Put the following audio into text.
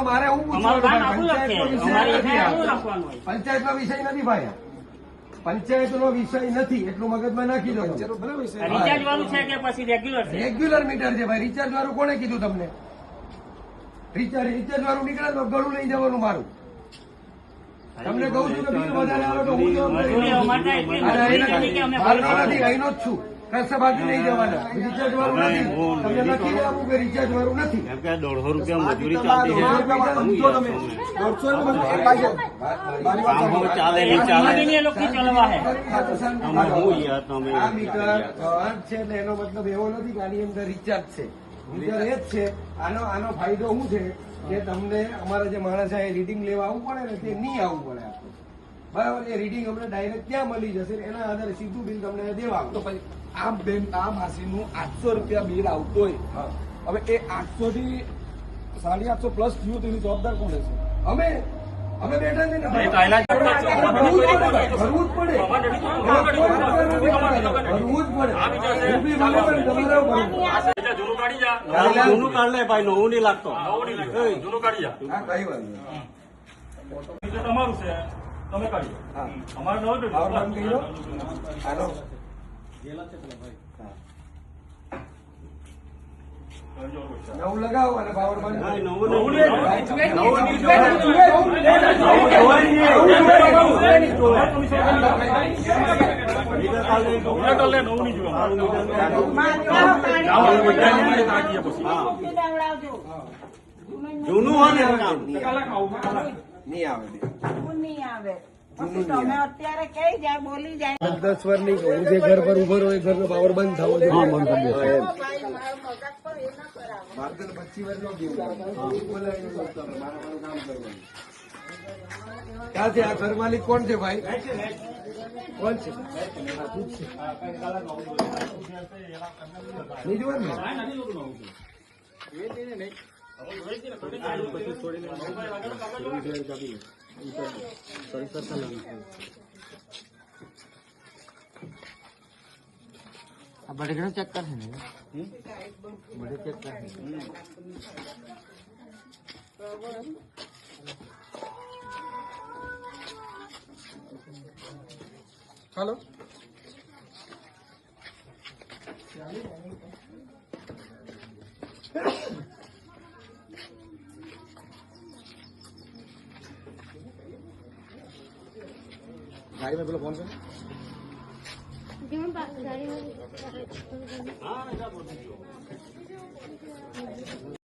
મારે હું પંચાયતનો વિષય નથી ભાઈ, પંચાયતનો વિષય નથી એટલું મગજમાં નાખી દો. રિચાર્જ વાળું છે કે પછી રેગ્યુલર છે? રેગ્યુલર મીટર છે ભાઈ. રિચાર્જ વાળું કોને કીધું તમને? રિચાર્જ વાળું નીકળે તો ગળું લઈ જવાનું મારું. તમને કહું છું કે બિલ વધારે આવે તો હું નથી, અહીંનો જ છું. કશે બાકી નહીં જવાના. રિચાર્જ વાળું નથી, તમને લખી દેવું કે રિચાર્જ વાળું નથી. ₹150 મજૂરી ચાલતી છે. આ મીટર છે એટલે એનો મતલબ એવો નથી કે આની અંદર રિચાર્જ છે. મીટર એ જ છે. આનો ફાયદો શું છે કે તમને અમારા જે માણસ છે એ રીડિંગ લેવા આવવું પડે ને તે નહીં આવવું પડે આપણે. બરાબર? એ રીડિંગ અમને ડાયરેક્ટ ક્યાં મળી જશે એના આધારે સીધું બિલ તમને દેવા આવતો. આ માસીનું 800 રૂપિયા બિલ આવતો હોય, હવે એ 800 થી 850 પ્લસ થયું તેની જવાબદાર કોણ છે? અમે બેઠા છે ને ભરવું જ પડે. જૂનું કાઢ લે ભાઈ, નવું નહીં લાગતો. જૂનું કાઢી જા. કઈ વાત તમારું છે, તમે કાઢી અમારે નવું નવું લગાવો અને પાવર બંધ. જૂનું હોય ને નહીં આવે. તમે અત્યારે કઈ જાય બોલી જાય 10 વાર નહીં કહું. જે ઘર પર ઉભો હોય ઘરનો પાવર બંધ થવો જોઈએ. મારે તો 25 વાર નો ક્યાં છે આ ઘર માલિક? કોણ છે ભાઈ? કોણ છે? નહીં જોવાનું ને? બડે ઘણું ચેક કરશે ને, બડે ચેક કરશે. હાલો, गाड़ी में बोलो फोन कर। गाड़ी में